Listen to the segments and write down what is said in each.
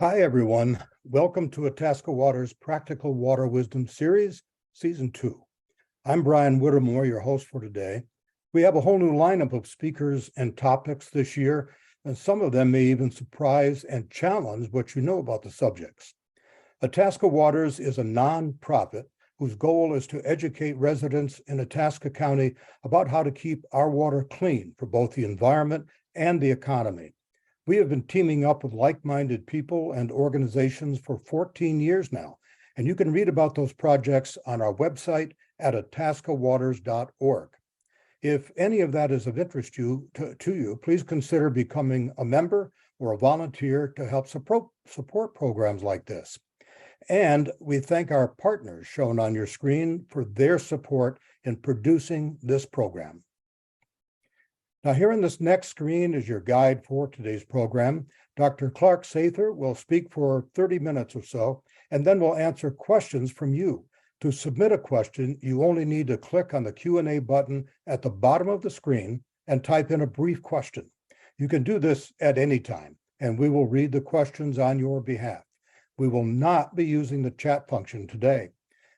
Hi, everyone. Welcome to Itasca Water's Practical Water Wisdom Series, Season 2. I'm Brian Whittemore, your host for today. We have a whole new lineup of speakers and topics this year, and some of them may even surprise and challenge what you know about the subjects. Itasca Waters is a nonprofit whose goal is to educate residents in Itasca County about how to keep our water clean for both the environment and the economy. We have been teaming up with like-minded people and organizations for 14 years now, and you can read about those projects on our website at itascawaters.org. If any of that is of interest to you, please consider becoming a member or a volunteer to help support programs like this. And we thank our partners shown on your screen for their support in producing this program. Now, here on this next screen is your guide for today's program. Dr. Clarke-Sather will speak for 30 minutes or so, and then we'll answer questions from you. To submit a question, you only need to click on the Q&A button at the bottom of the screen and type in a brief question. You can do this at any time, and we will read the questions on your behalf. We will not be using the chat function today.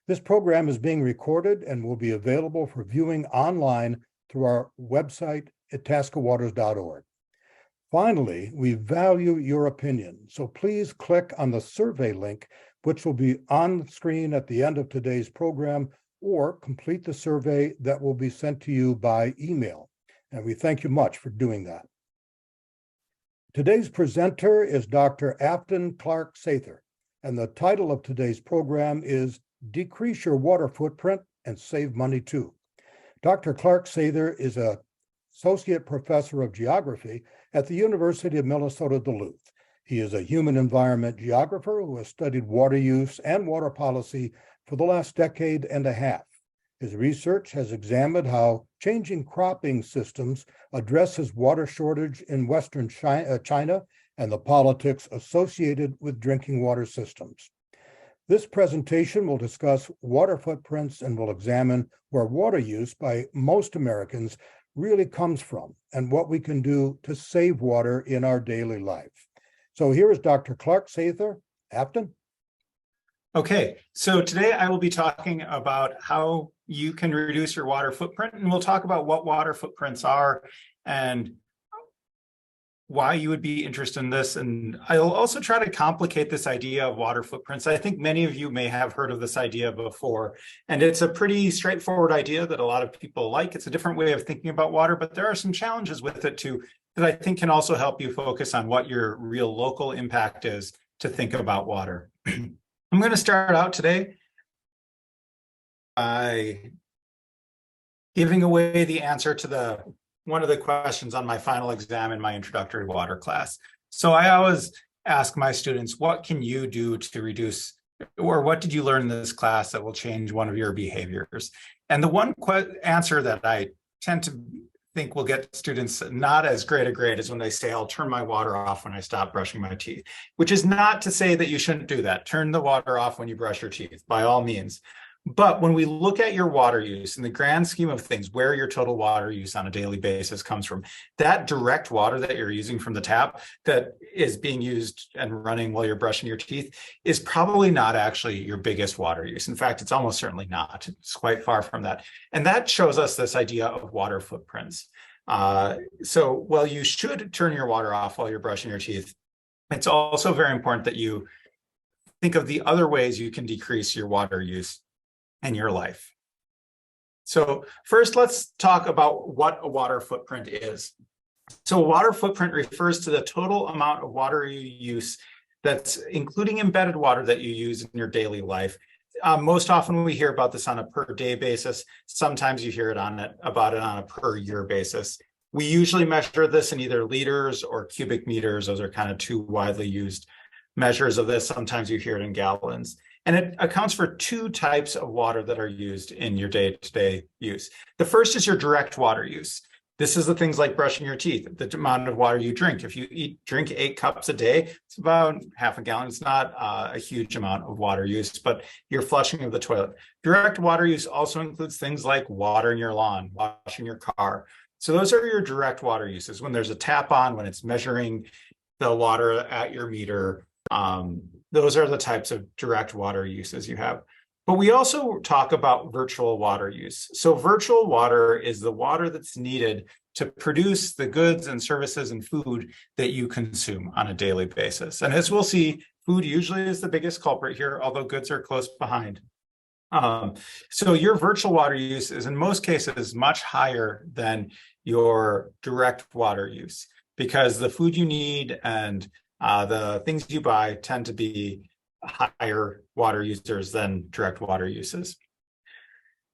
This program is being recorded and will be available for viewing online through our website, itascawaters.org. Finally, we value your opinion, so please click on the survey link, which will be on the screen at the end of today's program, or complete the survey that will be sent to you by email. And we thank you much for doing that. Today's presenter is Dr. Afton Clarke-Sather, and the title of today's program is Decrease Your Water Footprint and Save Money Too. Dr. Clarke-Sather is an associate professor of geography at the University of Minnesota Duluth. He is a human environment geographer who has studied water use and water policy for the last decade and a half. His research has examined how changing cropping systems addresses water shortage in Western China and the politics associated with drinking water systems. This presentation will discuss water footprints and will examine where water use by most Americans really comes from and what we can do to save water in our daily life. So here is Dr. Clarke-Sather. Afton? Okay, so today I will be talking about how you can reduce your water footprint, and we'll talk about what water footprints are and why you would be interested in this. And I'll also try to complicate this idea of water footprints. I think many of you may have heard of this idea before, and it's a pretty straightforward idea that a lot of people like. It's a different way of thinking about water, but there are some challenges with it too that I think can also help you focus on what your real local impact is to think about water. I'm going to start out today by giving away the answer to one of the questions on my final exam in my introductory water class. So I always ask my students, what can you do to reduce, or what did you learn in this class that will change one of your behaviors? And the one answer that I tend to think will get students not as great a grade is when they say, I'll turn my water off when I stop brushing my teeth, which is not to say that you shouldn't do that. Turn the water off when you brush your teeth, by all means. But when we look at your water use in the grand scheme of things, where your total water use on a daily basis comes from, that direct water that you're using from the tap that is being used and running while you're brushing your teeth is probably not actually your biggest water use. In fact, it's almost certainly not. It's quite far from that. And that shows us this idea of water footprints. So while you should turn your water off while you're brushing your teeth, it's also very important that you think of the other ways you can decrease your water use in your life. So first, let's talk about what a water footprint is. So a water footprint refers to the total amount of water you use that's including embedded water that you use in your daily life. Most often we hear about this on a per day basis. Sometimes you hear about it on a per year basis. We usually measure this in either liters or cubic meters. Those are kind of two widely used measures of this. Sometimes you hear it in gallons. And it accounts for two types of water that are used in your day-to-day use. The first is your direct water use. This is the things like brushing your teeth, the amount of water you drink. If you drink 8 cups a day, it's about half a gallon. It's not a huge amount of water use, but you're flushing of the toilet. Direct water use also includes things like watering your lawn, washing your car. So those are your direct water uses. When there's a tap on, when it's measuring the water at your meter, Those are the types of direct water uses you have. But we also talk about virtual water use. So virtual water is the water that's needed to produce the goods and services and food that you consume on a daily basis. And as we'll see, food usually is the biggest culprit here, although goods are close behind. So your virtual water use is in most cases much higher than your direct water use, because the food you need and the things you buy tend to be higher water users than direct water uses.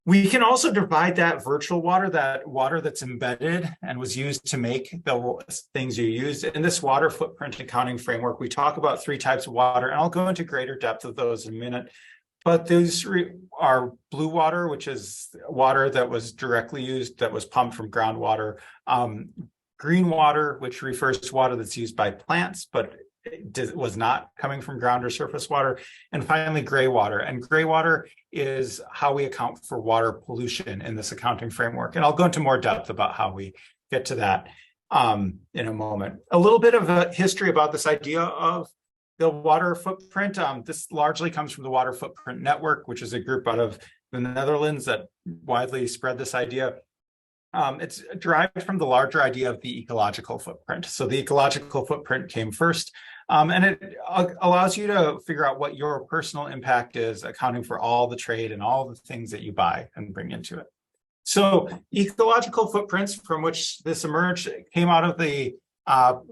We can also divide that virtual water, that water that's embedded and was used to make the things you used. In this water footprint accounting framework, we talk about 3 types of water, and I'll go into greater depth of those in a minute. But those are blue water, which is water that was directly used, that was pumped from groundwater. Green water, which refers to water that's used by plants, but was not coming from ground or surface water. And finally, gray water. And gray water is how we account for water pollution in this accounting framework. And I'll go into more depth about how we get to that in a moment. A little bit of a history about this idea of the water footprint. This largely comes from the Water Footprint Network, which is a group out of the Netherlands that widely spread this idea. It's derived from the larger idea of the ecological footprint. So the ecological footprint came first, and it allows you to figure out what your personal impact is, accounting for all the trade and all the things that you buy and bring into it. So ecological footprints from which this emerged came out of the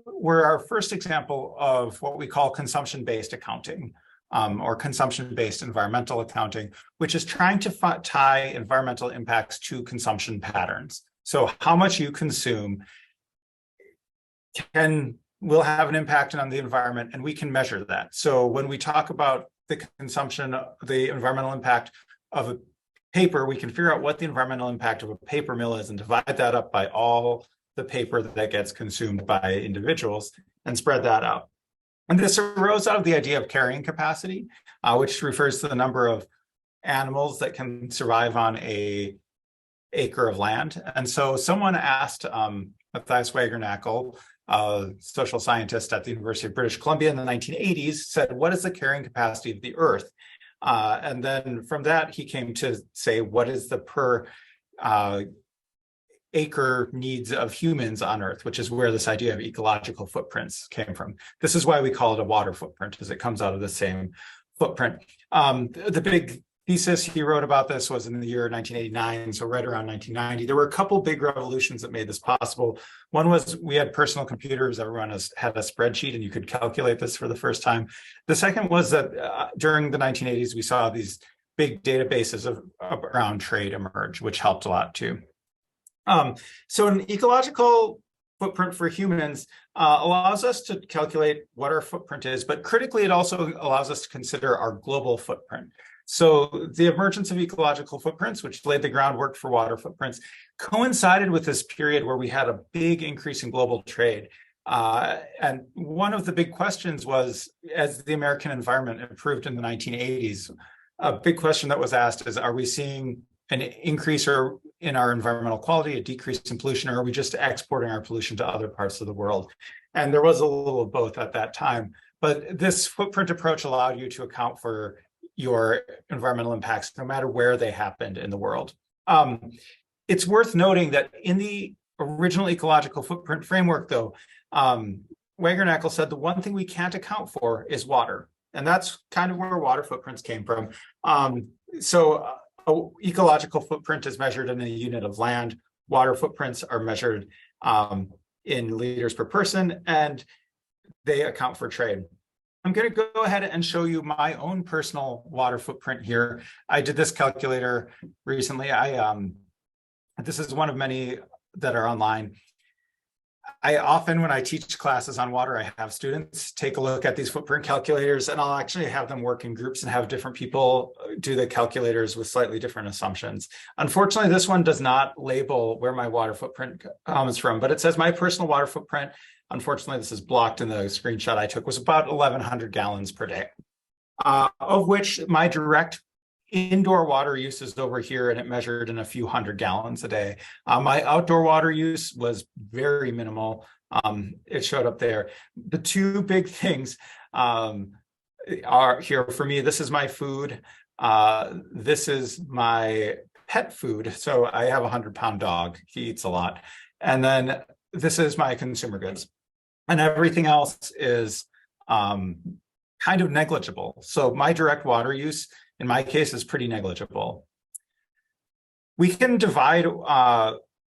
were our first example of what we call consumption-based accounting, or consumption-based environmental accounting, which is trying to tie environmental impacts to consumption patterns. So how much you consume will have an impact on the environment, and we can measure that. So when we talk about the consumption, the environmental impact of a paper, we can figure out what the environmental impact of a paper mill is and divide that up by all the paper that gets consumed by individuals and spread that out. And this arose out of the idea of carrying capacity, which refers to the number of animals that can survive on an acre of land. And so someone asked Matthias Wagernackle, a social scientist at the University of British Columbia in the 1980s, said, what is the carrying capacity of the Earth? And then from that, he came to say, what is the per acre needs of humans on Earth, which is where this idea of ecological footprints came from. This is why we call it a water footprint, as it comes out of the same footprint. The big thesis he wrote about this was in the year 1989, so right around 1990. There were a couple big revolutions that made this possible. One was we had personal computers. Everyone had a spreadsheet, and you could calculate this for the first time. The second was that during the 1980s, we saw these big databases around trade emerge, which helped a lot too. So an ecological footprint for humans allows us to calculate what our footprint is, but critically, it also allows us to consider our global footprint. So the emergence of ecological footprints, which laid the groundwork for water footprints, coincided with this period where we had a big increase in global trade. And one of the big questions was, as the American environment improved in the 1980s, a big question that was asked is, are we seeing an increase in our environmental quality, a decrease in pollution, or are we just exporting our pollution to other parts of the world? And there was a little of both at that time. But this footprint approach allowed you to account for your environmental impacts, no matter where they happened in the world. It's worth noting that in the original ecological footprint framework, though, Wagernackle said the one thing we can't account for is water. And that's kind of where water footprints came from. Ecological footprint is measured in a unit of land. Water footprints are measured in liters per person, and they account for trade. I'm going to go ahead and show you my own personal water footprint here. I did this calculator recently. This is one of many that are online. I often, when I teach classes on water, I have students take a look at these footprint calculators, and I'll actually have them work in groups and have different people do the calculators with slightly different assumptions. Unfortunately, this one does not label where my water footprint comes from, but it says my personal water footprint, unfortunately, this is blocked in the screenshot I took, was about 1,100 gallons per day, of which my direct indoor water use is over here, and it measured in a few hundred gallons a day. My outdoor water use was very minimal. It showed up there. The two big things Are here for me, this is my food. This is my pet food. So I have a 100-pound dog. He eats a lot. And then this is my consumer goods. And everything else is kind of negligible. So my direct water use, in my case, is pretty negligible. We can divide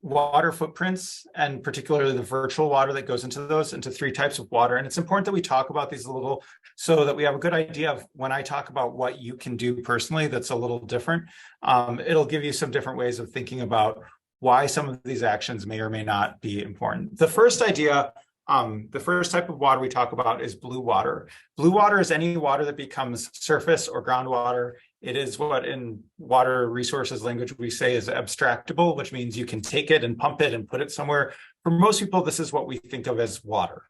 water footprints, and particularly the virtual water that goes into those, into 3 types of water. And it's important that we talk about these a little so that we have a good idea of when I talk about what you can do personally that's a little different. It'll give you some different ways of thinking about why some of these actions may or may not be important. The first idea, the first type of water we talk about is blue water. Blue water is any water that becomes surface or groundwater. It is what in water resources language we say is abstractable, which means you can take it and pump it and put it somewhere. For most people, this is what we think of as water.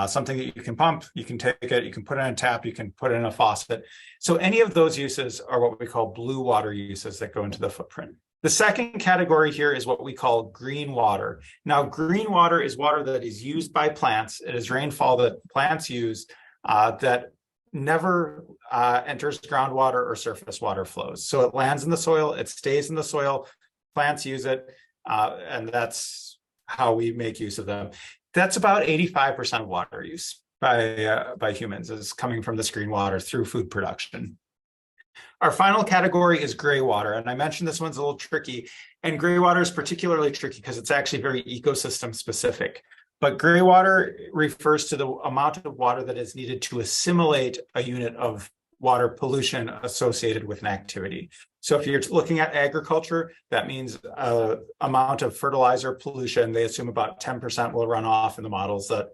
Something that you can pump, you can take it, you can put it in a tap, you can put it in a faucet. So any of those uses are what we call blue water uses that go into the footprint. The second category here is what we call green water. Now, green water is water that is used by plants. It is rainfall that plants use that never enters groundwater or surface water flows. So it lands in the soil, it stays in the soil, plants use it, and that's how we make use of them. That's about 85% of water use by humans is coming from this green water through food production. Our final category is gray water, and I mentioned this one's a little tricky, and gray water is particularly tricky because it's actually very ecosystem specific. But gray water refers to the amount of water that is needed to assimilate a unit of water pollution associated with an activity. So if you're looking at agriculture, that means amount of fertilizer pollution. They assume about 10% will run off in the models that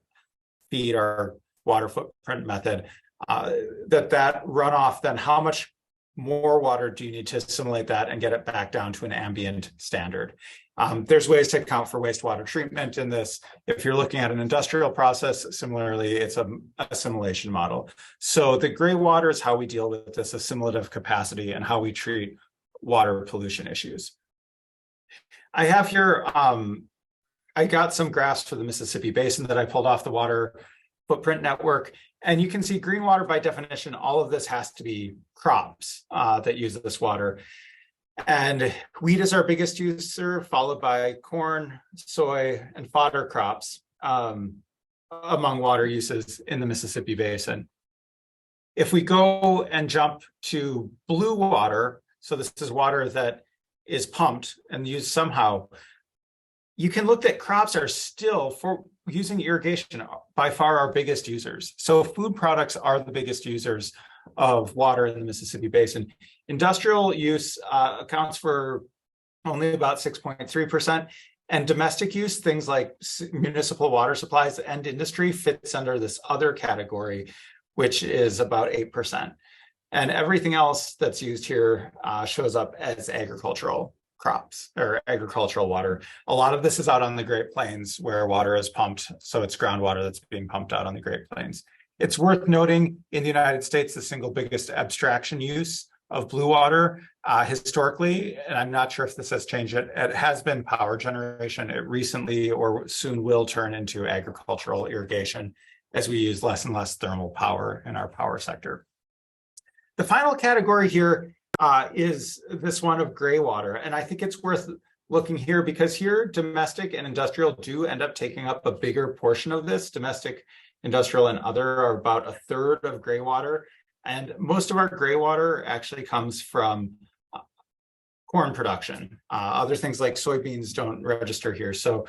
feed our water footprint method. That runoff, then how much more water do you need to assimilate that and get it back down to an ambient standard? There's ways to account for wastewater treatment in this. If you're looking at an industrial process, similarly, it's an assimilation model. So the gray water is how we deal with this assimilative capacity and how we treat water pollution issues. I have here, I got some graphs for the Mississippi Basin that I pulled off the Water Footprint Network. And you can see green water, by definition, all of this has to be crops that use this water. And wheat is our biggest user, followed by corn, soy, and fodder crops among water uses in the Mississippi Basin. If we go and jump to blue water, so this is water that is pumped and used somehow, you can look that crops are still, for using irrigation, by far our biggest users. So food products are the biggest users of water in the Mississippi Basin. Industrial use accounts for only about 6.3%. And domestic use, things like municipal water supplies and industry, fits under this other category, which is about 8%. And everything else that's used here shows up as agricultural crops or agricultural water. A lot of this is out on the Great Plains where water is pumped. So it's groundwater that's being pumped out on the Great Plains. It's worth noting in the United States, the single biggest abstraction use of blue water historically, and I'm not sure if this has changed, it has been power generation. It recently or soon will turn into agricultural irrigation as we use less and less thermal power in our power sector. The final category here is this one of gray water. And I think it's worth looking here because here domestic and industrial do end up taking up a bigger portion of this. Domestic, industrial, and other are about a third of gray water. And most of our gray water actually comes from corn production. Other things like soybeans don't register here. So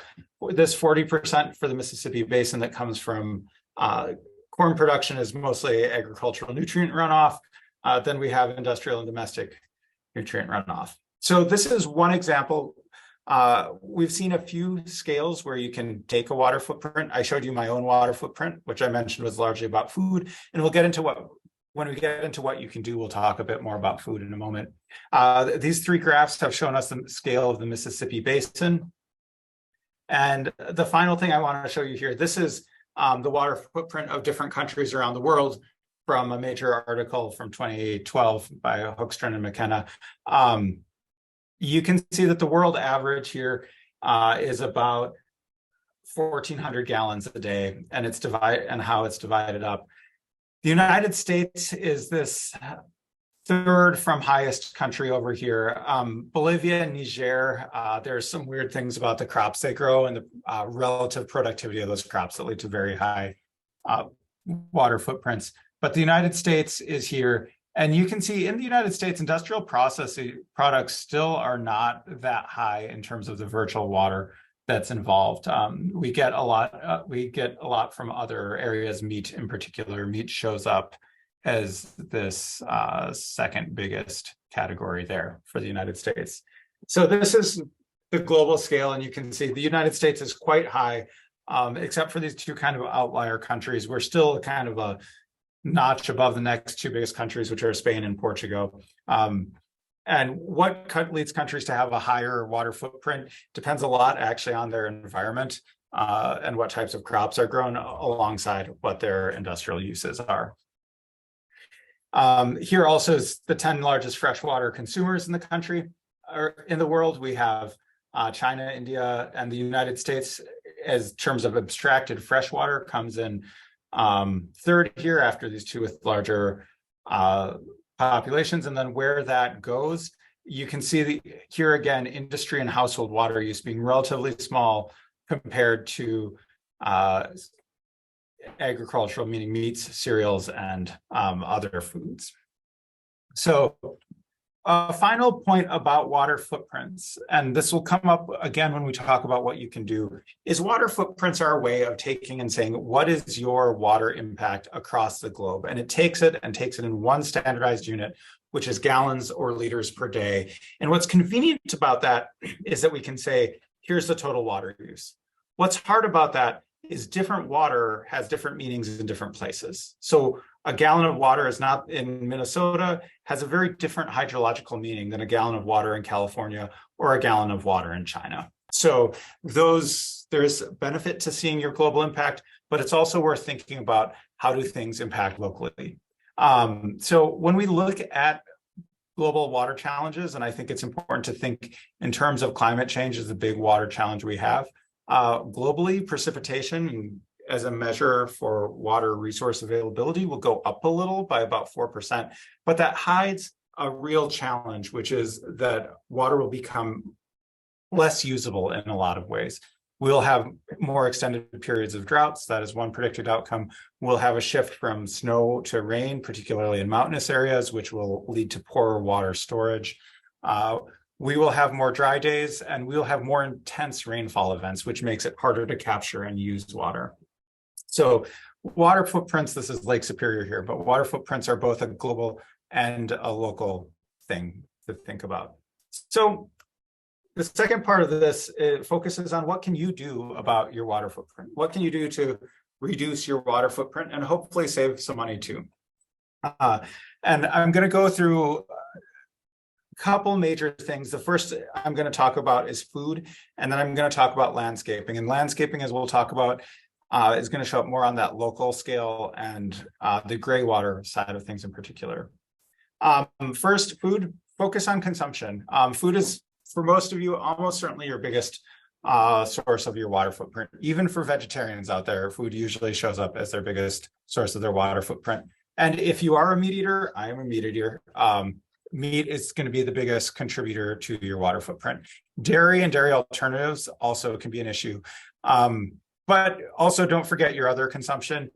this 40% for the Mississippi Basin that comes from corn production is mostly agricultural nutrient runoff. Then we have industrial and domestic nutrient runoff. So this is one example. We've seen a few scales where you can take a water footprint. I showed you my own water footprint, which I mentioned was largely about food. And we'll get into when we get into what you can do, we'll talk a bit more about food in a moment. These 3 graphs have shown us the scale of the Mississippi Basin. And the final thing I want to show you here, this is the water footprint of different countries around the world from a major article from 2012 by Hoekstrom and McKenna. You can see that the world average here is about 1,400 gallons a day, and how it's divided up. The United States is this third from highest country over here. Bolivia and Niger, there's some weird things about the crops they grow and the relative productivity of those crops that lead to very high water footprints. But the United States is here. And you can see in the United States, industrial processing products still are not that high in terms of the virtual water that's involved. We get a lot from other areas. Meat in particular, meat shows up as this second biggest category there for the United States. So this is the global scale, and you can see the United States is quite high, except for these two kind of outlier countries. We're still kind of a notch above the next two biggest countries, which are Spain and Portugal. And what leads countries to have a higher water footprint depends a lot actually on their environment and what types of crops are grown alongside what their industrial uses are. Here also is the 10 largest freshwater consumers in the country, or in the world. We have China, India, and the United States as terms of abstracted freshwater comes in third here after these two with larger populations. And then where that goes, you can see here again, industry and household water use being relatively small compared to agricultural, meaning meats, cereals, and other foods. So a final point about water footprints, and this will come up again when we talk about what you can do, is water footprints are a way of taking and saying, what is your water impact across the globe? And it takes it in one standardized unit, which is gallons or liters per day. And what's convenient about that is that we can say, here's the total water use. What's hard about that is different water has different meanings in different places. So a gallon of water is not in Minnesota has a very different hydrological meaning than a gallon of water in California or a gallon of water in China. So there's benefit to seeing your global impact, but it's also worth thinking about how do things impact locally. So when we look at global water challenges, and I think it's important to think in terms of climate change as the big water challenge we have, globally, precipitation as a measure for water resource availability will go up a little by about 4%, but that hides a real challenge, which is that water will become less usable in a lot of ways. We'll have more extended periods of droughts. That is one predicted outcome. We'll have a shift from snow to rain, particularly in mountainous areas, which will lead to poorer water storage. We will have more dry days, and we'll have more intense rainfall events, which makes it harder to capture and use water. So water footprints, this is Lake Superior here, but water footprints are both a global and a local thing to think about. So the second part of this focuses on what can you do about your water footprint? What can you do to reduce your water footprint and hopefully save some money too? And I'm going to go through couple major things. The first I'm going to talk about is food, and then I'm going to talk about landscaping. And landscaping, as we'll talk about, is going to show up more on that local scale and the gray water side of things in particular. First, food, focus on consumption. Food is, for most of you, almost certainly your biggest source of your water footprint. Even for vegetarians out there, food usually shows up as their biggest source of their water footprint. And if you are a meat eater, I am a meat eater. Meat is going to be the biggest contributor to your water footprint. Dairy and dairy alternatives also can be an issue. But also don't forget your other consumption.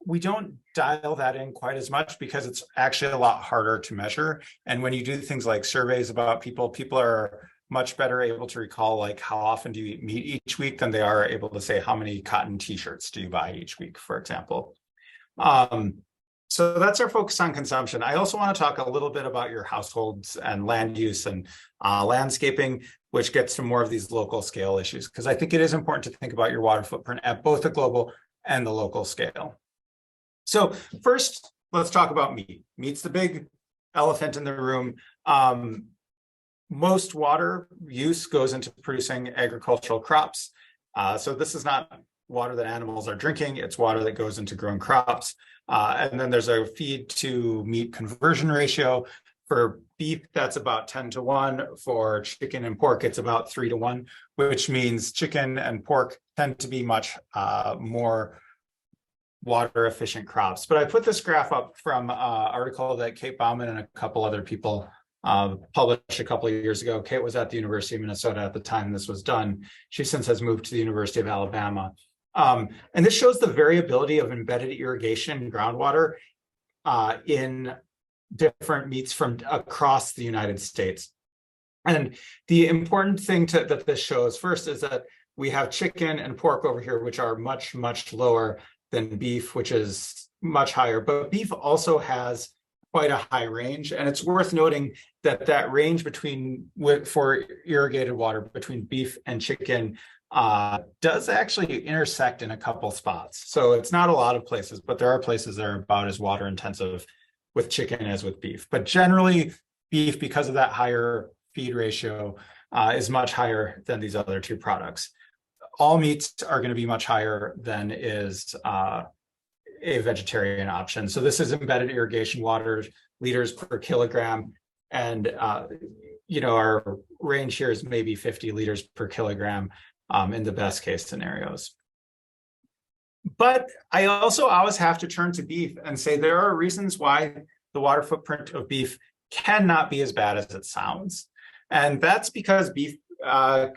We don't dial that in quite as much because it's actually a lot harder to measure. And when you do things like surveys about people, people are much better able to recall like how often do you eat meat each week than they are able to say how many cotton t-shirts do you buy each week, for example. So that's our focus on consumption. I also want to talk a little bit about your households and land use and landscaping, which gets to more of these local scale issues, because I think it is important to think about your water footprint at both the global and the local scale. So first, let's talk about meat. Meat's the big elephant in the room. Most water use goes into producing agricultural crops. So this is not water that animals are drinking, it's water that goes into growing crops. And then there's a feed to meat conversion ratio. For beef, that's about 10-to-1. For chicken and pork, it's about 3-to-1, which means chicken and pork tend to be much more water efficient crops. But I put this graph up from an article that Kate Bauman and a couple other people published a couple of years ago. Kate was at the University of Minnesota at the time this was done. She since has moved to the University of Alabama. And this shows the variability of embedded irrigation groundwater in different meats from across the United States. And the important thing that this shows first is that we have chicken and pork over here, which are much, much lower than beef, which is much higher. But beef also has quite a high range. And it's worth noting that that range for irrigated water between beef and chicken does actually intersect in a couple spots. So it's not a lot of places, but there are places that are about as water intensive with chicken as with beef. But generally, beef, because of that higher feed ratio, is much higher than these other two products. All meats are going to be much higher than is a vegetarian option. So this is embedded irrigation water, liters per kilogram. And, our range here is maybe 50 liters per kilogram in the best case scenarios. But I also always have to turn to beef and say there are reasons why the water footprint of beef cannot be as bad as it sounds. And that's because beef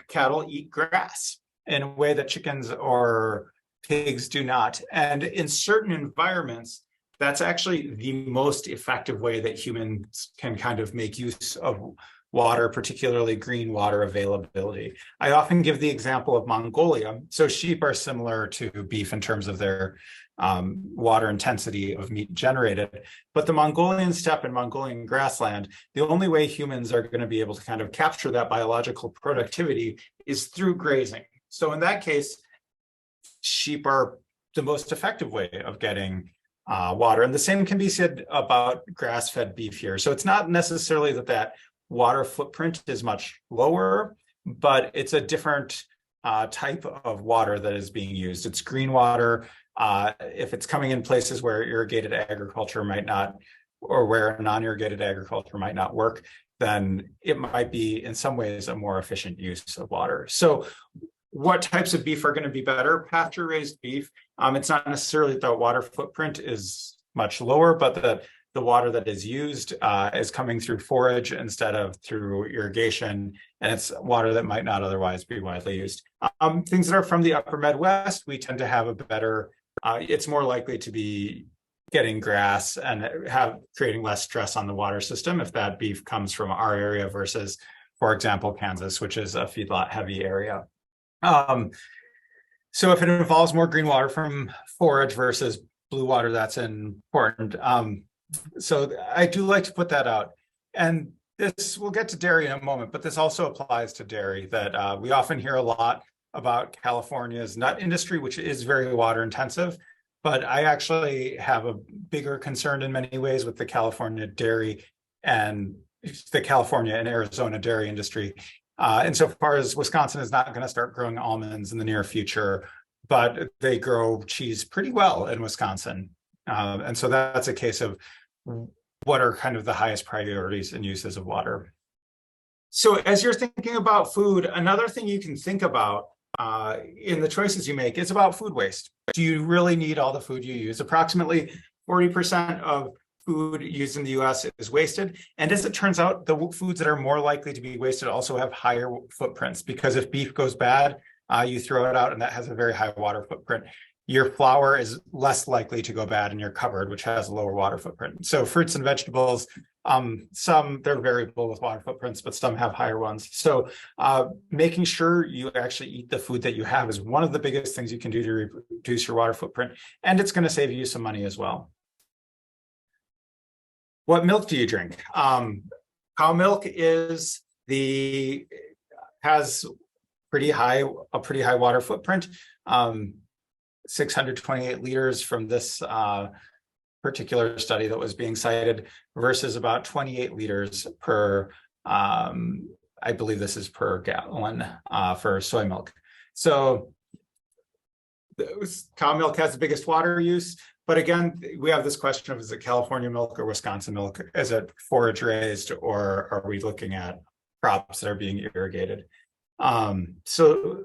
cattle eat grass in a way that chickens or pigs do not. And in certain environments, that's actually the most effective way that humans can kind of make use of water, particularly green water availability. I often give the example of Mongolia. So sheep are similar to beef in terms of their water intensity of meat generated. But the Mongolian steppe and Mongolian grassland, the only way humans are going to be able to kind of capture that biological productivity is through grazing. So in that case, sheep are the most effective way of getting water. And the same can be said about grass-fed beef here. So it's not necessarily that water footprint is much lower, but it's a different type of water that is being used. It's green water. If it's coming in places where irrigated agriculture might not, or where non-irrigated agriculture might not work, then it might be in some ways a more efficient use of water. So what types of beef are going to be better? Pasture-raised beef. It's not necessarily that the water footprint is much lower, but the water that is used is coming through forage instead of through irrigation, and it's water that might not otherwise be widely used. Things that are from the upper Midwest, we tend to have a better, it's more likely to be getting grass and creating less stress on the water system if that beef comes from our area versus, for example, Kansas, which is a feedlot heavy area. So if it involves more green water from forage versus blue water, that's important. So I do like to put that out. And this, we'll get to dairy in a moment, but this also applies to dairy, that we often hear a lot about California's nut industry, which is very water intensive. But I actually have a bigger concern in many ways with the California dairy and the California and Arizona dairy industry. Insofar as Wisconsin is not going to start growing almonds in the near future, but they grow cheese pretty well in Wisconsin. And so that's a case of what are kind of the highest priorities and uses of water. So as you're thinking about food, another thing you can think about in the choices you make is about food waste. Do you really need all the food you use? Approximately 40% of food used in the US is wasted. And as it turns out, the foods that are more likely to be wasted also have higher footprints, because if beef goes bad, you throw it out and that has a very high water footprint. Your flour is less likely to go bad in your cupboard, which has a lower water footprint. So fruits and vegetables, some they're variable with water footprints, but some have higher ones. So making sure you actually eat the food that you have is one of the biggest things you can do to reduce your water footprint. And it's going to save you some money as well. What milk do you drink? Cow milk has a pretty high water footprint. 628 liters from this particular study that was being cited versus about 28 liters per, I believe this is per gallon for soy milk. So cow milk has the biggest water use. But again, we have this question of, is it California milk or Wisconsin milk? Is it forage raised, or are we looking at crops that are being irrigated? So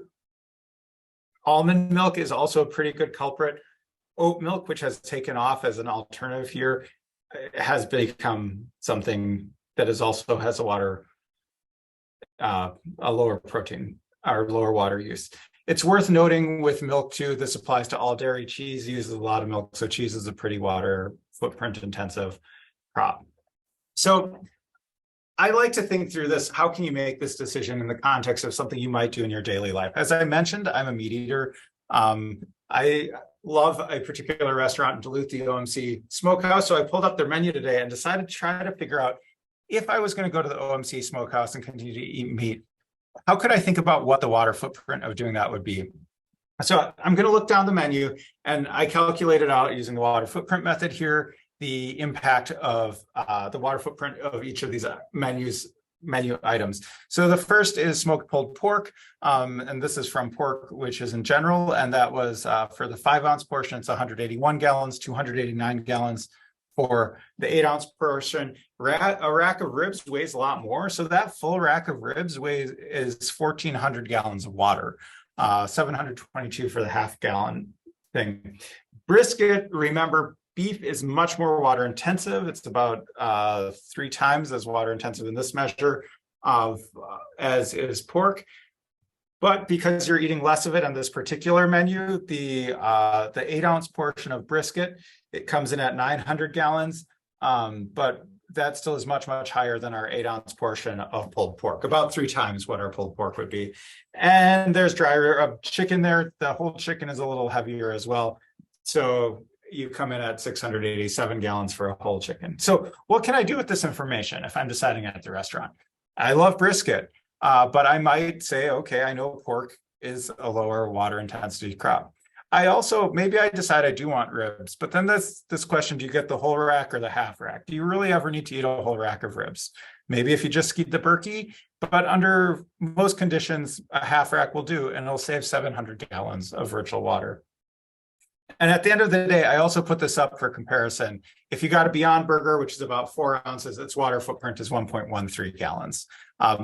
almond milk is also a pretty good culprit. oat milk, which has taken off as an alternative here, has become something that is also has a lower protein or lower water use. It's worth noting with milk too, this applies to all dairy. Cheese uses a lot of milk, so cheese is a pretty water footprint intensive crop. So I like to think through this. How can you make this decision in the context of something you might do in your daily life? As I mentioned, I'm a meat eater. I love a particular restaurant in Duluth, the OMC Smokehouse. So I pulled up their menu today and decided to try to figure out if I was going to go to the OMC Smokehouse and continue to eat meat, how could I think about what the water footprint of doing that would be? So I'm going to look down the menu, and I calculated out using the water footprint method here the impact of the water footprint of each of these menu items. So the first is smoked pulled pork, and this is from pork, which is in general, and that was for the 5-ounce portion, it's 181 gallons, 289 gallons for the 8-ounce portion. A rack of ribs weighs a lot more, so that full rack of ribs is 1,400 gallons of water, 722 for the half-gallon thing. Brisket, remember, beef is much more water intensive. It's about 3 times as water intensive in this measure as is pork. But because you're eating less of it on this particular menu, the 8-ounce portion of brisket, it comes in at 900 gallons, but that still is much, much higher than our 8-ounce portion of pulled pork, about 3 times what our pulled pork would be. And there's dry rib chicken there. The whole chicken is a little heavier as well. So you come in at 687 gallons for a whole chicken. So what can I do with this information if I'm deciding at the restaurant? I love brisket, but I might say, okay, I know pork is a lower water intensity crop. Maybe I decide I do want ribs, but then this question, do you get the whole rack or the half rack? Do you really ever need to eat a whole rack of ribs? Maybe if you just eat the Berkey, but under most conditions, a half rack will do, and it'll save 700 gallons of virtual water. And at the end of the day, I also put this up for comparison. If you got a Beyond Burger, which is about 4 ounces, its water footprint is 1.13 gallons.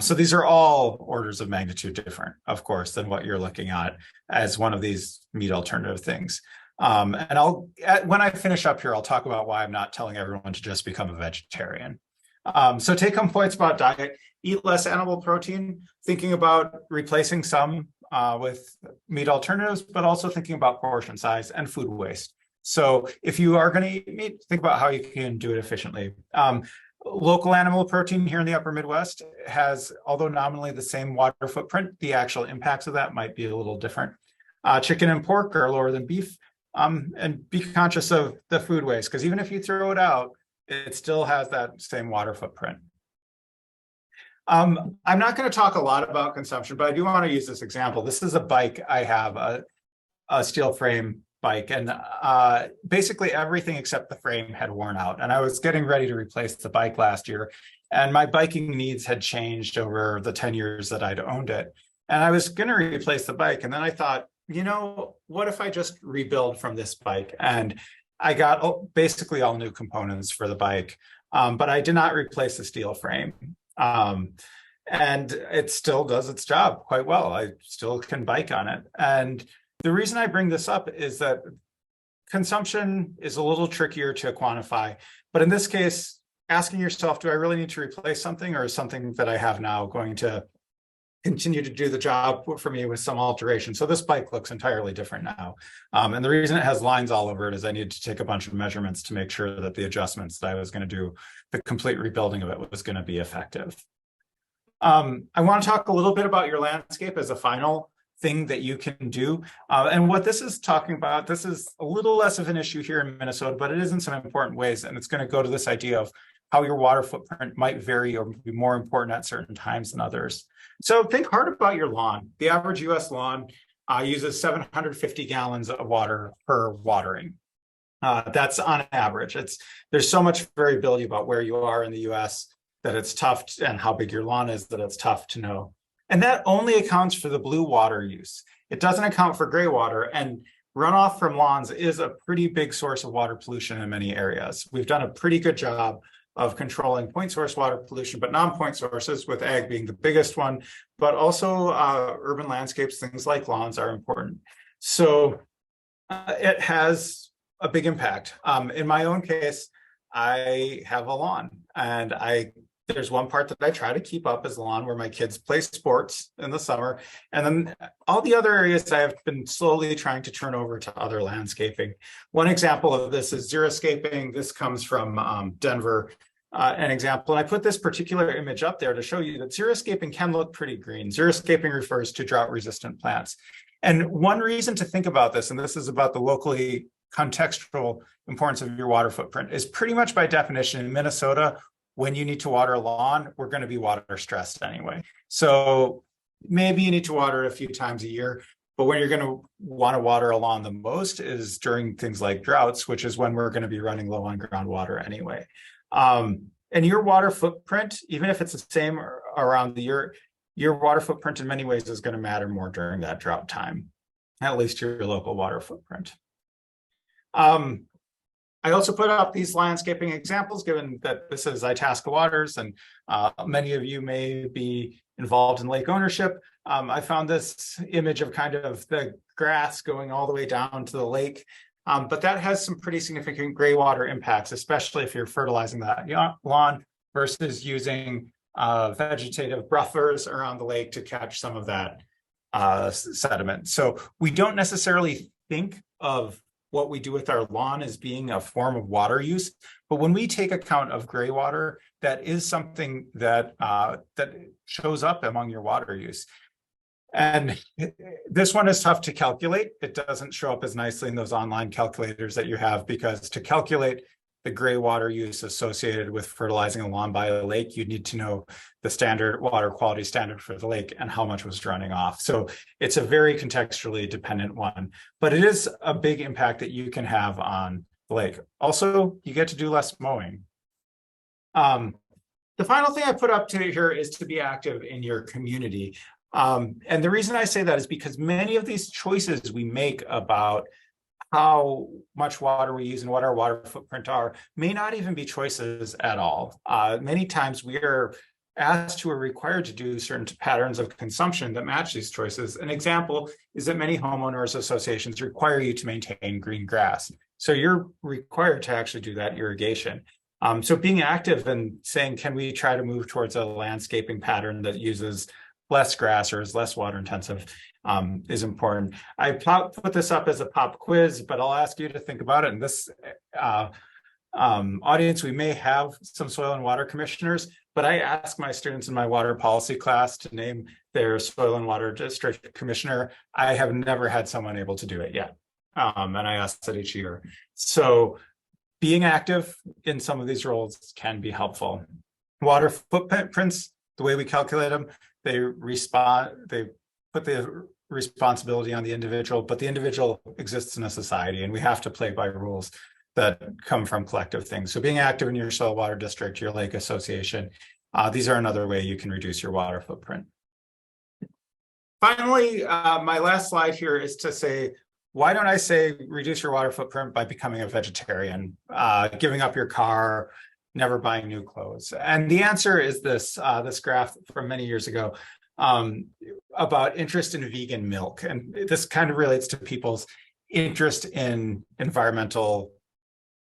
So these are all orders of magnitude different, of course, than what you're looking at as one of these meat alternative things. And when I finish up here, I'll talk about why I'm not telling everyone to just become a vegetarian. So take home points about diet: eat less animal protein, thinking about replacing some with meat alternatives, but also thinking about portion size and food waste. So if you are going to eat meat, think about how you can do it efficiently. Local animal protein here in the upper Midwest has, although nominally the same water footprint, the actual impacts of that might be a little different. Chicken and pork are lower than beef, and be conscious of the food waste, because even if you throw it out, it still has that same water footprint. I'm not going to talk a lot about consumption, but I do want to use this example. This is a bike I have, a steel frame bike, and basically everything except the frame had worn out. And I was getting ready to replace the bike last year, and my biking needs had changed over the 10 years that I'd owned it. And I was going to replace the bike. And then I thought, you know, what if I just rebuild from this bike? And I got basically all new components for the bike, but I did not replace the steel frame. And it still does its job quite well. I still can bike on it. And the reason I bring this up is that consumption is a little trickier to quantify. But in this case, asking yourself, do I really need to replace something, or is something that I have now going to continue to do the job for me with some alteration? So this bike looks entirely different now. And the reason it has lines all over it is I needed to take a bunch of measurements to make sure that the adjustments that I was going to do, the complete rebuilding of it, was going to be effective. I want to talk a little bit about your landscape as a final thing that you can do. And what this is talking about, this is a little less of an issue here in Minnesota, but it is in some important ways. And it's going to go to this idea of how your water footprint might vary or be more important at certain times than others. So think hard about your lawn. The average US lawn uses 750 gallons of water per watering. That's on average. There's so much variability about where you are in the US that it's tough, and how big your lawn is, that it's tough to know. And that only accounts for the blue water use. It doesn't account for gray water, and runoff from lawns is a pretty big source of water pollution in many areas. We've done a pretty good job of controlling point source water pollution, but non-point sources, with ag being the biggest one, but also urban landscapes, things like lawns, are important. So it has a big impact. In my own case, I have a lawn, and there's one part that I try to keep up is the lawn where my kids play sports in the summer. And then all the other areas I have been slowly trying to turn over to other landscaping. One example of this is xeriscaping. This comes from Denver, an example. And I put this particular image up there to show you that xeriscaping can look pretty green. Xeriscaping refers to drought-resistant plants. And one reason to think about this, and this is about the locally contextual importance of your water footprint, is pretty much by definition in Minnesota, when you need to water a lawn, we're going to be water stressed anyway. So maybe you need to water it a few times a year, but when you're going to want to water a lawn the most is during things like droughts, which is when we're going to be running low on groundwater anyway. And your water footprint, even if it's the same around the year, your water footprint in many ways is going to matter more during that drought time, at least your local water footprint. I also put up these landscaping examples, given that this is Itasca Waters, and many of you may be involved in lake ownership. I found this image of kind of the grass going all the way down to the lake, but that has some pretty significant gray water impacts, especially if you're fertilizing that lawn versus using vegetative buffers around the lake to catch some of that sediment. So we don't necessarily think of what we do with our lawn as being a form of water use, but when we take account of gray water, that is something that that shows up among your water use. And this one is tough to calculate. It doesn't show up as nicely in those online calculators that you have, because to calculate the gray water use associated with fertilizing a lawn by a lake, you need to know the standard water quality standard for the lake and how much was running off. So it's a very contextually dependent one, but it is a big impact that you can have on the lake. Also, you get to do less mowing. The final thing I put up to here is to be active in your community. And the reason I say that is because many of these choices we make about how much water we use and what our water footprint are may not even be choices at all. Many times we are asked to or required to do certain patterns of consumption that match these choices. An example is that many homeowners associations require you to maintain green grass. So you're required to actually do that irrigation. So being active and saying, can we try to move towards a landscaping pattern that uses less grass or is less water intensive is important. I put this up as a pop quiz, but I'll ask you to think about it. In this audience, we may have some soil and water commissioners, but I ask my students in my water policy class to name their soil and water district commissioner. I have never had someone able to do it yet. And I ask that each year. So being active in some of these roles can be helpful. Water footprints, the way we calculate them, they put the responsibility on the individual, but the individual exists in a society, and we have to play by rules that come from collective things. So being active in your soil water district, your lake association, these are another way you can reduce your water footprint. Finally, my last slide here is to say, why don't I say reduce your water footprint by becoming a vegetarian, giving up your car, never buying new clothes? And the answer is this, this graph from many years ago about interest in vegan milk. And this kind of relates to people's interest in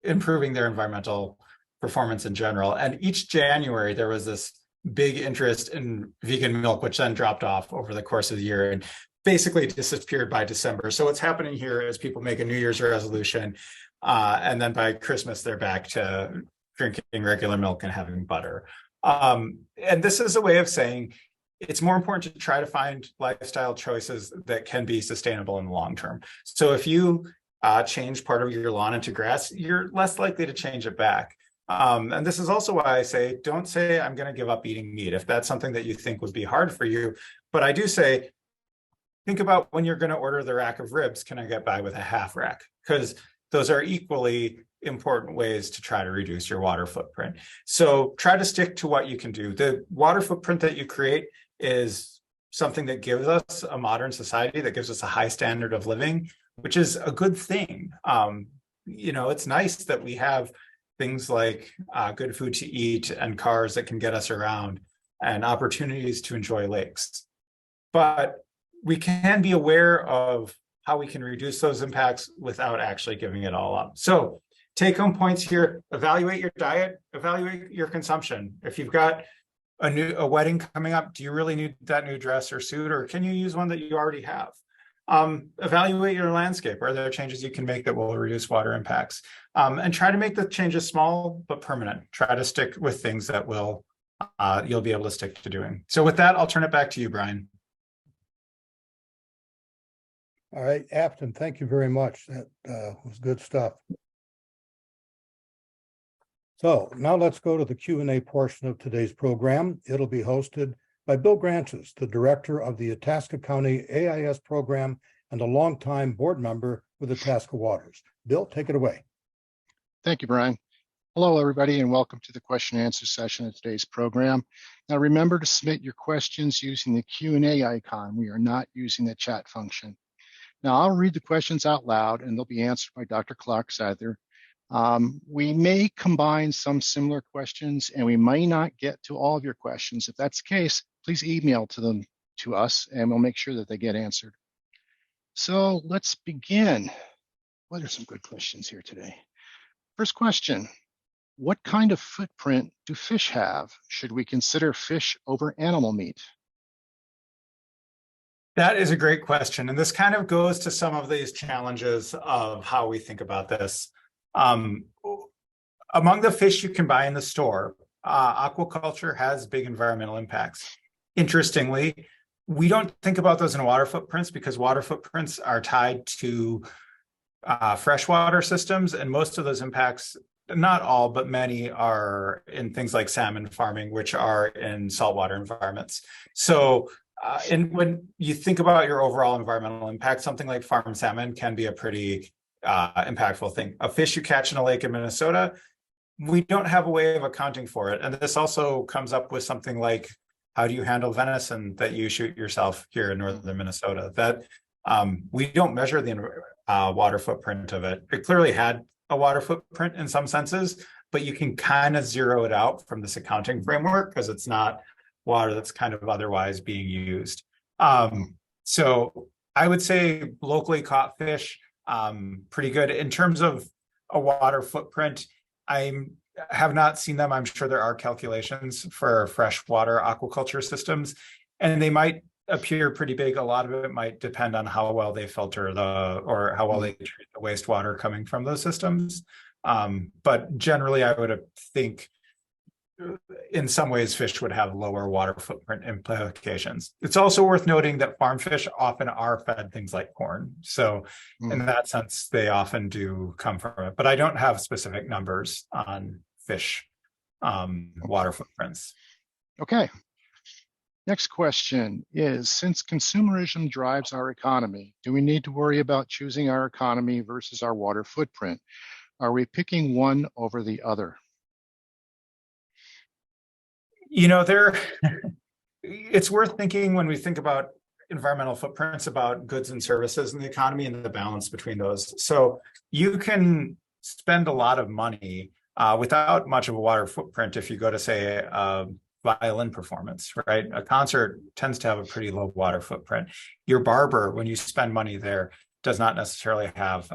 improving their environmental performance in general. And each January, there was this big interest in vegan milk, which then dropped off over the course of the year and basically disappeared by December. So what's happening here is people make a New Year's resolution, and then by Christmas, they're back to drinking regular milk and having butter. And this is a way of saying it's more important to try to find lifestyle choices that can be sustainable in the long term. So if you change part of your lawn into grass, you're less likely to change it back. And this is also why I say, don't say I'm going to give up eating meat if that's something that you think would be hard for you. But I do say, think about when you're going to order the rack of ribs, can I get by with a half rack? Because those are equally important ways to try to reduce your water footprint. So try to stick to what you can do. The water footprint that you create is something that gives us a modern society, that gives us a high standard of living, which is a good thing. It's nice that we have things like good food to eat and cars that can get us around and opportunities to enjoy lakes. But we can be aware of how we can reduce those impacts without actually giving it all up. So take home points here: evaluate your diet, evaluate your consumption. If you've got a wedding coming up, do you really need that new dress or suit, or can you use one that you already have? Evaluate your landscape. Are there changes you can make that will reduce water impacts? And try to make the changes small but permanent. Try to stick with things that will you'll be able to stick to doing. So with that, I'll turn it back to you, Brian. All right, Afton, thank you very much. That was good stuff. So now let's go to the Q&A portion of today's program. It'll be hosted by Bill Granches, the director of the Itasca County AIS program and a longtime board member with Itasca Waters. Bill, take it away. Thank you, Brian. Hello, everybody, and welcome to the question and answer session of today's program. Now, remember to submit your questions using the Q&A icon. We are not using the chat function. Now, I'll read the questions out loud, and they'll be answered by Dr. Clarke-Sather. We may combine some similar questions, and we may not get to all of your questions. If that's the case, please email them to us, and we'll make sure that they get answered. So let's begin. Well, there's some good questions here today. First question: what kind of footprint do fish have? Should we consider fish over animal meat? That is a great question. And this kind of goes to some of these challenges of how we think about this. Among the fish you can buy in the store, aquaculture has big environmental impacts. Interestingly, we don't think about those in water footprints because water footprints are tied to freshwater systems, and most of those impacts, not all, but many, are in things like salmon farming, which are in saltwater environments. So and when you think about your overall environmental impact, something like farm salmon can be a pretty impactful thing. A fish you catch in a lake in Minnesota, we don't have a way of accounting for it. And this also comes up with something like, how do you handle venison that you shoot yourself here in northern Minnesota? That we don't measure the water footprint of it. It clearly had a water footprint in some senses, but you can kind of zero it out from this accounting framework because it's not water that's kind of otherwise being used. So I would say locally caught fish, pretty good. In terms of a water footprint, I have not seen them. I'm sure there are calculations for freshwater aquaculture systems, and they might appear pretty big. A lot of it might depend on how well they filter or how well they treat the wastewater coming from those systems. But generally, I would think in some ways fish would have lower water footprint implications. It's also worth noting that farm fish often are fed things like corn. So in that sense, they often do come from it. But I don't have specific numbers on fish water footprints. Okay. Next question is, since consumerism drives our economy, do we need to worry about choosing our economy versus our water footprint? Are we picking one over the other? You know, it's worth thinking when we think about environmental footprints about goods and services in the economy and the balance between those. So you can spend a lot of money without much of a water footprint if you go to, say, a violin performance, right? A concert tends to have a pretty low water footprint. Your barber, when you spend money there, does not necessarily have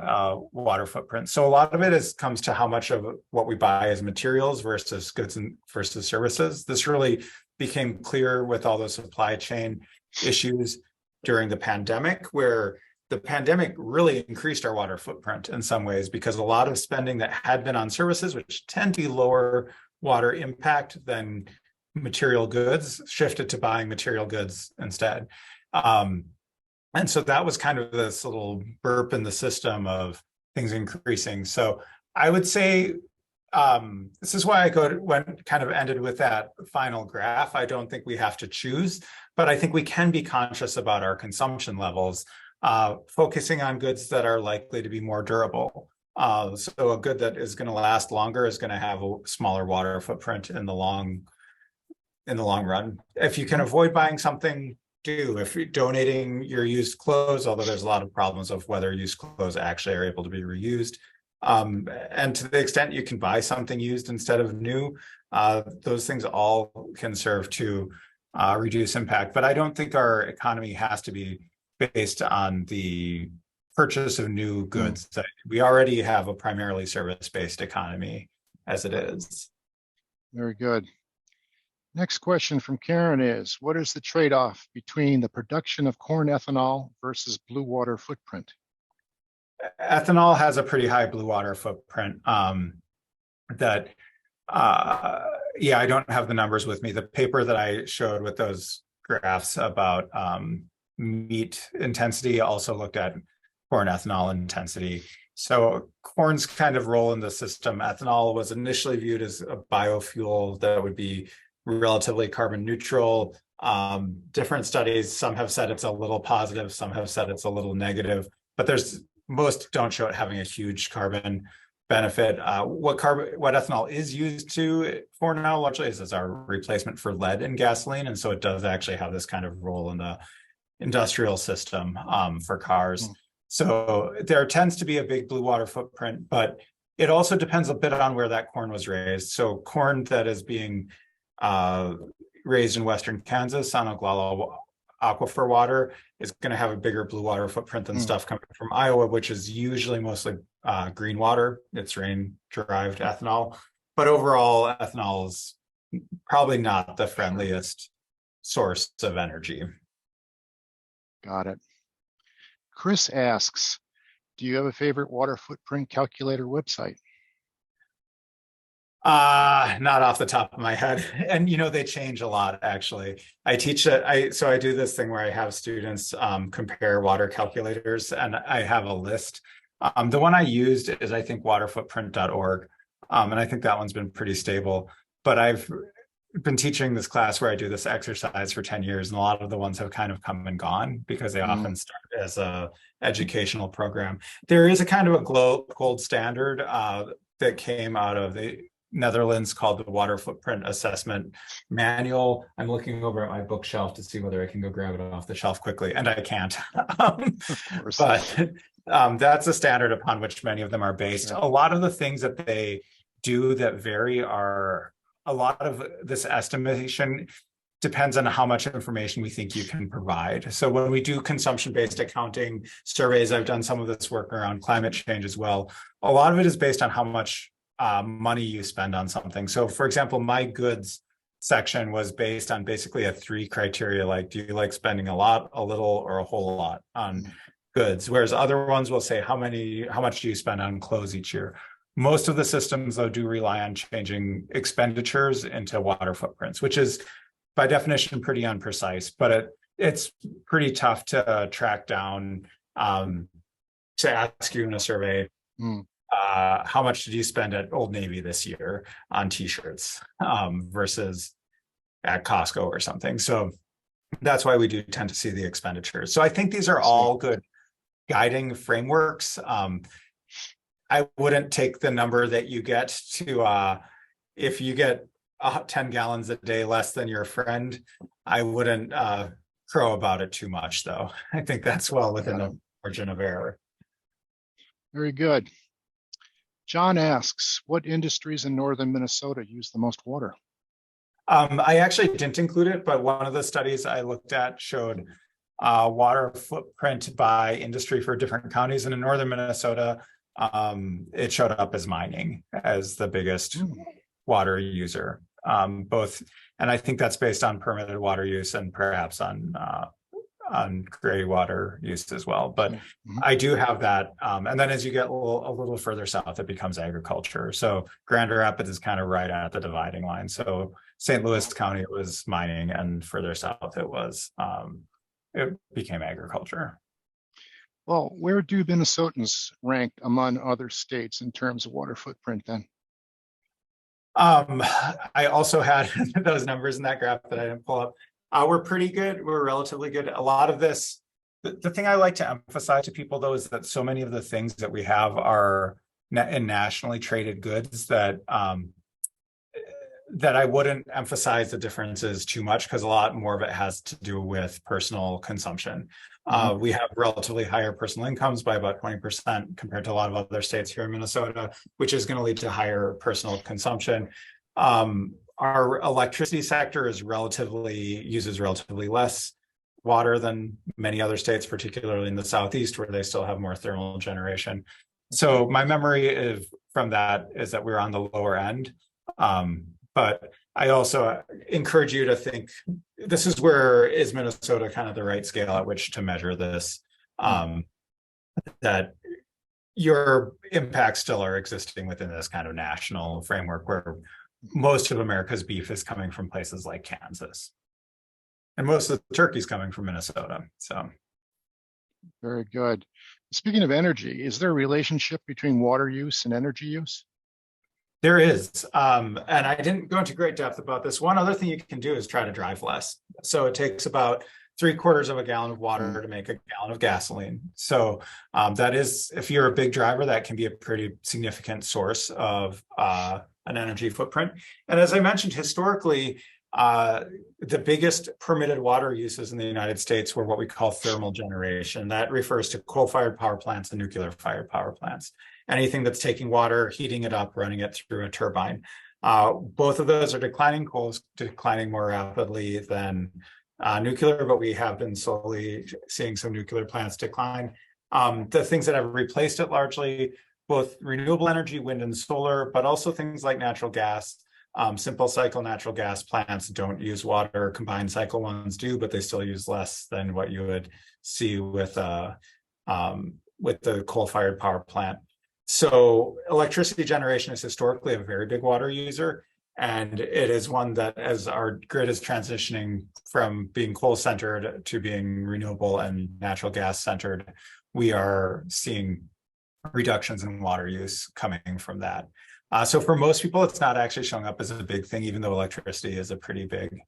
water footprint. So a lot of it comes to how much of what we buy as materials versus goods and versus services. This really became clear with all the supply chain issues during the pandemic, where the pandemic really increased our water footprint in some ways because a lot of spending that had been on services, which tend to be lower water impact than material goods, shifted to buying material goods instead. And so that was kind of this little burp in the system of things increasing. So I would say this is why kind of ended with that final graph. I don't think we have to choose, but I think we can be conscious about our consumption levels, focusing on goods that are likely to be more durable. So a good that is going to last longer is going to have a smaller water footprint in the long run. If you can avoid buying something, if you're donating your used clothes, although there's a lot of problems of whether used clothes actually are able to be reused. And to the extent you can buy something used instead of new, those things all can serve to reduce impact. But I don't think our economy has to be based on the purchase of new goods. That we already have a primarily service-based economy as it is. Very good. Next question from Karen is, what is the trade-off between the production of corn ethanol versus blue water footprint? Ethanol has a pretty high blue water footprint. Yeah, I don't have the numbers with me. The paper that I showed with those graphs about meat intensity also looked at corn ethanol intensity. So corn's kind of role in the system. Ethanol was initially viewed as a biofuel that would be relatively carbon neutral. Different studies, some have said it's a little positive, some have said it's a little negative, but most don't show it having a huge carbon benefit. What ethanol is used for now largely is as our replacement for lead in gasoline, and so it does actually have this kind of role in the industrial system for cars. So there tends to be a big blue water footprint, but it also depends a bit on where that corn was raised. So corn that is being raised in western Kansas on Oglala aquifer water is going to have a bigger blue water footprint than stuff coming from Iowa, which is usually mostly green water. It's rain-derived ethanol. But overall, ethanol is probably not the friendliest source of energy. Got it. Chris asks, do you have a favorite water footprint calculator website? Not off the top of my head. And they change a lot, actually. I do this thing where I have students compare water calculators, and I have a list. The one I used is, I think, waterfootprint.org. And I think that one's been pretty stable. But I've been teaching this class where I do this exercise for 10 years, and a lot of the ones have kind of come and gone because they often start as a educational program. There is a kind of a gold standard that came out of the Netherlands called the Water Footprint Assessment Manual. I'm looking over at my bookshelf to see whether I can go grab it off the shelf quickly, and I can't. But that's a standard upon which many of them are based. A lot of the things that they do that vary are, a lot of this estimation depends on how much information we think you can provide. So when we do consumption-based accounting surveys, I've done some of this work around climate change as well. A lot of it is based on how much money you spend on something. So for example, my goods section was based on basically a 3 criteria, like, do you like spending a lot, a little, or a whole lot on goods? Whereas other ones will say, how much do you spend on clothes each year? Most of the systems, though, do rely on changing expenditures into water footprints, which is by definition pretty imprecise, but it's pretty tough to track down, to ask you in a survey, how much did you spend at Old Navy this year on t-shirts versus at Costco or something. So that's why we do tend to see the expenditures. So I think these are all good guiding frameworks. I wouldn't take the number that you get to, if you get 10 gallons a day less than your friend, I wouldn't crow about it too much, though. I think that's well within the margin of error. Very good. John asks, what industries in northern Minnesota use the most water? I actually didn't include it, but one of the studies I looked at showed water footprint by industry for different counties. And in northern Minnesota, it showed up as mining as the biggest water user. Both, and I think that's based on permitted water use and perhaps on gray water use as well. But I do have that. And then as you get a little further south, it becomes agriculture. So Grand Rapids is kind of right at the dividing line. So St. Louis County, it was mining, and further south, it became agriculture. Well, where do Minnesotans rank among other states in terms of water footprint then? I also had those numbers in that graph that I didn't pull up. We're pretty good. We're relatively good. A lot of this, the thing I like to emphasize to people, though, is that so many of the things that we have are in nationally traded goods that I wouldn't emphasize the differences too much, because a lot more of it has to do with personal consumption. We have relatively higher personal incomes by about 20% compared to a lot of other states here in Minnesota, which is going to lead to higher personal consumption. Our electricity sector uses relatively less water than many other states, particularly in the Southeast, where they still have more thermal generation. So my memory from that is that we're on the lower end. But I also encourage you to think, this is where is Minnesota kind of the right scale at which to measure this, that your impacts still are existing within this kind of national framework where most of America's beef is coming from places like Kansas. And most of the turkey's coming from Minnesota. So Very good. Speaking of energy, is there a relationship between water use and energy use? there is. And I didn't go into great depth about this. One other thing you can do is try to drive less. So it takes about 3/4 of a gallon of water to make a gallon of gasoline. So that is, if you're a big driver, that can be a pretty significant source of an energy footprint. And as I mentioned, historically, the biggest permitted water uses in the United States were what we call thermal generation. That refers to coal-fired power plants and nuclear-fired power plants. Anything that's taking water, heating it up, running it through a turbine. Both of those are declining. Coal's declining more rapidly than nuclear, but we have been slowly seeing some nuclear plants decline. The things that have replaced it largely, both renewable energy, wind and solar, but also things like natural gas. Simple cycle natural gas plants don't use water. Combined cycle ones do, but they still use less than what you would see with the coal-fired power plant. So electricity generation is historically a very big water user. And it is one that, as our grid is transitioning from being coal-centered to being renewable and natural gas-centered, we are seeing reductions in water use coming from that. So for most people, it's not actually showing up as a big thing, even though electricity is a pretty big,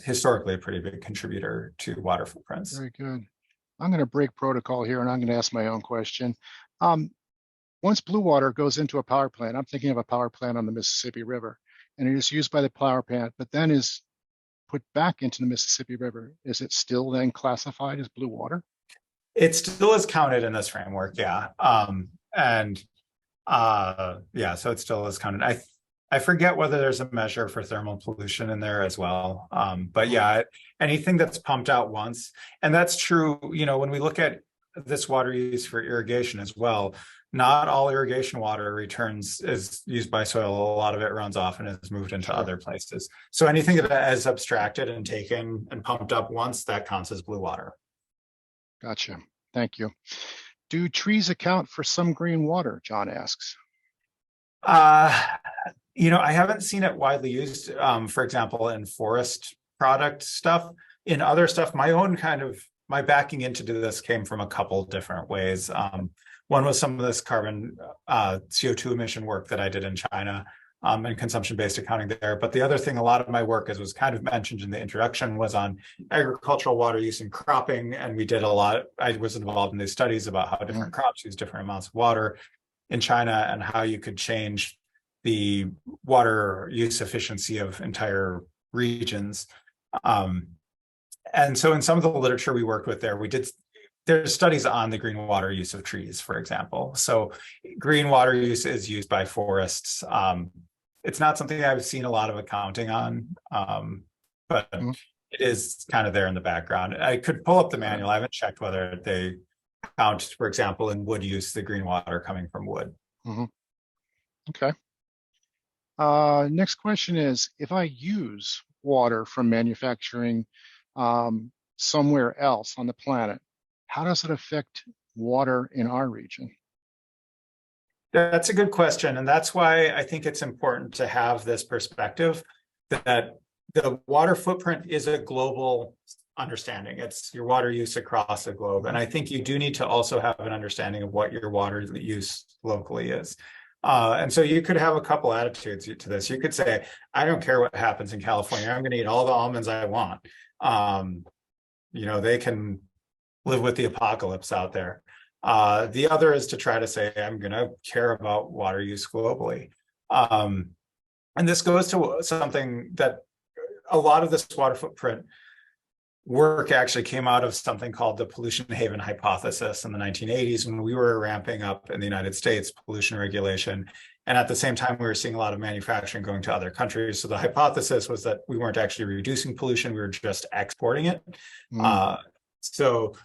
historically a pretty big contributor to water footprints. Very good. I'm going to break protocol here, and I'm going to ask my own question. Once blue water goes into a power plant, I'm thinking of a power plant on the Mississippi River, and it is used by the power plant, but then is put back into the Mississippi River. Is it still then classified as blue water? It still is counted in this framework, yeah. Yeah, so it still is counted. I forget whether there's a measure for thermal pollution in there as well. But yeah, anything that's pumped out once, and that's true, when we look at this water use for irrigation as well, not all irrigation water is used by soil. A lot of it runs off and is moved into other places. So anything that is abstracted and taken and pumped up once, that counts as blue water. Gotcha. Thank you. Do trees account for some green water? John asks. I haven't seen it widely used, for example, in forest product stuff. In other stuff, my backing into this came from a couple different ways. One was some of this carbon CO2 emission work that I did in China, and consumption-based accounting there. But the other thing, a lot of my work, as was kind of mentioned in the introduction, was on agricultural water use and cropping. And we did I was involved in these studies about how different crops use different amounts of water in China and how you could change the water use efficiency of entire regions. And so in some of the literature we worked with there's studies on the green water use of trees, for example. So green water use is used by forests. It's not something I've seen a lot of accounting on, but it is kind of there in the background. I could pull up the manual. I haven't checked whether they count, for example, in wood use, the green water coming from wood. Okay. Next question is, if I use water from manufacturing somewhere else on the planet, how does it affect water in our region? That's a good question. And that's why I think it's important to have this perspective that the water footprint is a global understanding. It's your water use across the globe. And I think you do need to also have an understanding of what your water use locally is. And so you could have a couple attitudes to this. You could say, I don't care what happens in California. I'm going to eat all the almonds I want. They can live with the apocalypse out there. The other is to try to say, I'm going to care about water use globally. And this goes to something that a lot of this water footprint work actually came out of something called the pollution haven hypothesis in the 1980s, when we were ramping up in the United States pollution regulation. And at the same time, we were seeing a lot of manufacturing going to other countries. So the hypothesis was that we weren't actually reducing pollution, we were just exporting it. So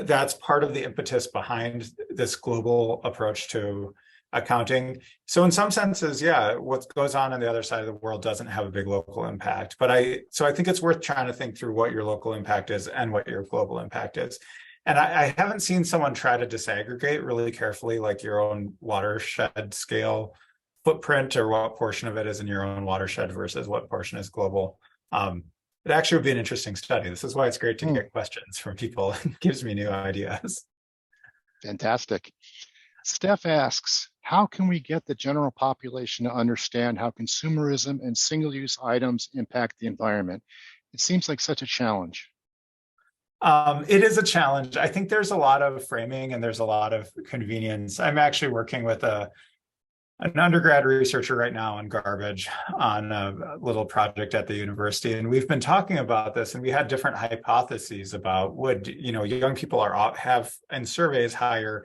that's part of the impetus behind this global approach to accounting. So in some senses, yeah, what goes on the other side of the world doesn't have a big local impact. But I think it's worth trying to think through what your local impact is and what your global impact is. And I haven't seen someone try to disaggregate really carefully, like your own watershed scale footprint or what portion of it is in your own watershed versus what portion is global. It actually would be an interesting study. This is why it's great to get questions from people. It gives me new ideas. Fantastic. Steph asks, how can we get the general population to understand how consumerism and single-use items impact the environment? It seems like such a challenge. It is a challenge. I think there's a lot of framing and there's a lot of convenience. I'm actually working with an undergrad researcher right now on garbage on a little project at the university. And we've been talking about this, and we had different hypotheses about would, young people have in surveys higher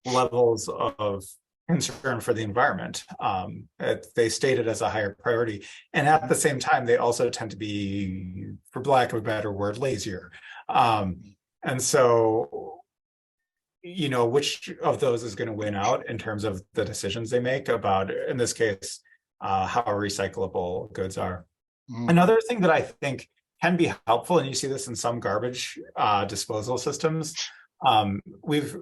levels of concern for the environment. They state it as a higher priority. And at the same time, they also tend to be, for lack of a better word, lazier. And so, which of those is going to win out in terms of the decisions they make about, in this case, how recyclable goods are. Another thing that I think can be helpful, and you see this in some garbage disposal systems, we've,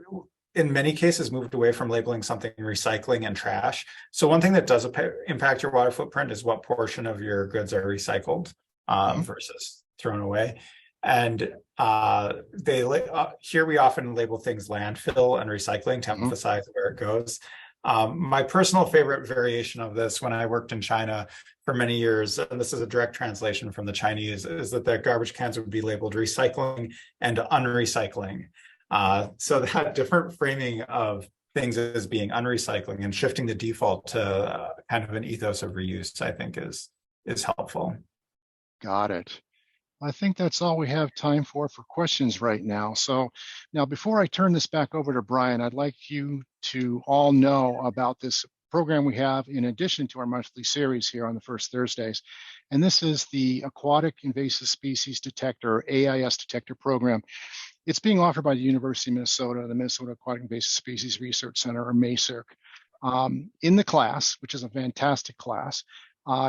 in many cases, moved away from labeling something recycling and trash. So one thing that does impact your water footprint is what portion of your goods are recycled versus thrown away. And here we often label things landfill and recycling to emphasize where it goes. My personal favorite variation of this, when I worked in China for many years, and this is a direct translation from the Chinese, is that the garbage cans would be labeled recycling and unrecycling. So that different framing of things as being unrecycling and shifting the default to kind of an ethos of reuse, I think is helpful. Got it. I think that's all we have time for questions right now. So now, before I turn this back over to Brian, I'd like you to all know about this program we have in addition to our monthly series here on the first Thursdays. And this is the Aquatic Invasive Species Detector, or AIS Detector program. It's being offered by the University of Minnesota, the Minnesota Aquatic Invasive Species Research Center, or MACIRC. In the class, which is a fantastic class,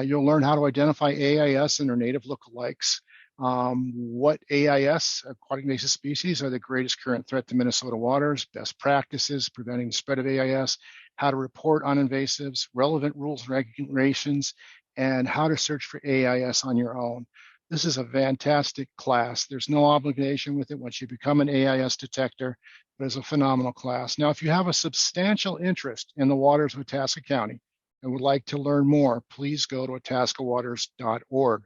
you'll learn how to identify AIS and their native lookalikes, what AIS, aquatic invasive species, are the greatest current threat to Minnesota waters, best practices preventing the spread of AIS, how to report on invasives, relevant rules and regulations, and how to search for AIS on your own. This is a fantastic class. There's no obligation with it once you become an AIS detector, but it's a phenomenal class. Now, if you have a substantial interest in the waters of Itasca County and would like to learn more, please go to itascawaters.org.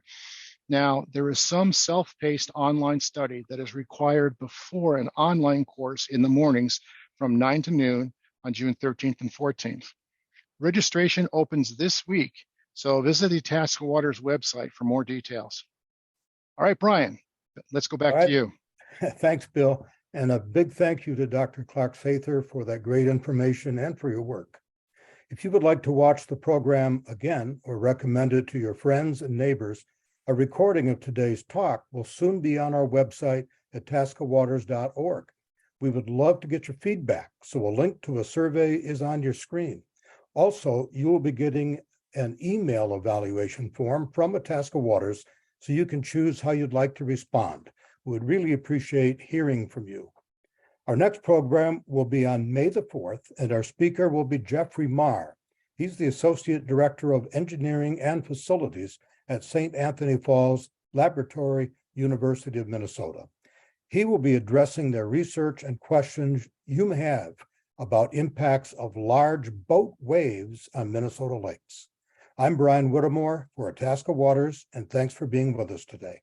Now, there is some self-paced online study that is required before an online course in the mornings from 9 to noon on June 13th and 14th. Registration opens this week, so visit the Itasca Waters website for more details. All right, Brian, let's go back to you. Thanks, Bill. And a big thank you to Dr. Clarke-Sather for that great information and for your work. If you would like to watch the program again or recommend it to your friends and neighbors, a recording of today's talk will soon be on our website at itascawaters.org. We would love to get your feedback, so a link to a survey is on your screen. Also, you will be getting an email evaluation form from Itasca Waters, so you can choose how you'd like to respond. We would really appreciate hearing from you. Our next program will be on May the 4th, and our speaker will be Jeffrey Marr. He's the Associate Director of Engineering and Facilities at St. Anthony Falls Laboratory, University of Minnesota. He will be addressing their research and questions you may have about impacts of large boat waves on Minnesota lakes. I'm Brian Whittemore for Itasca Waters, and thanks for being with us today.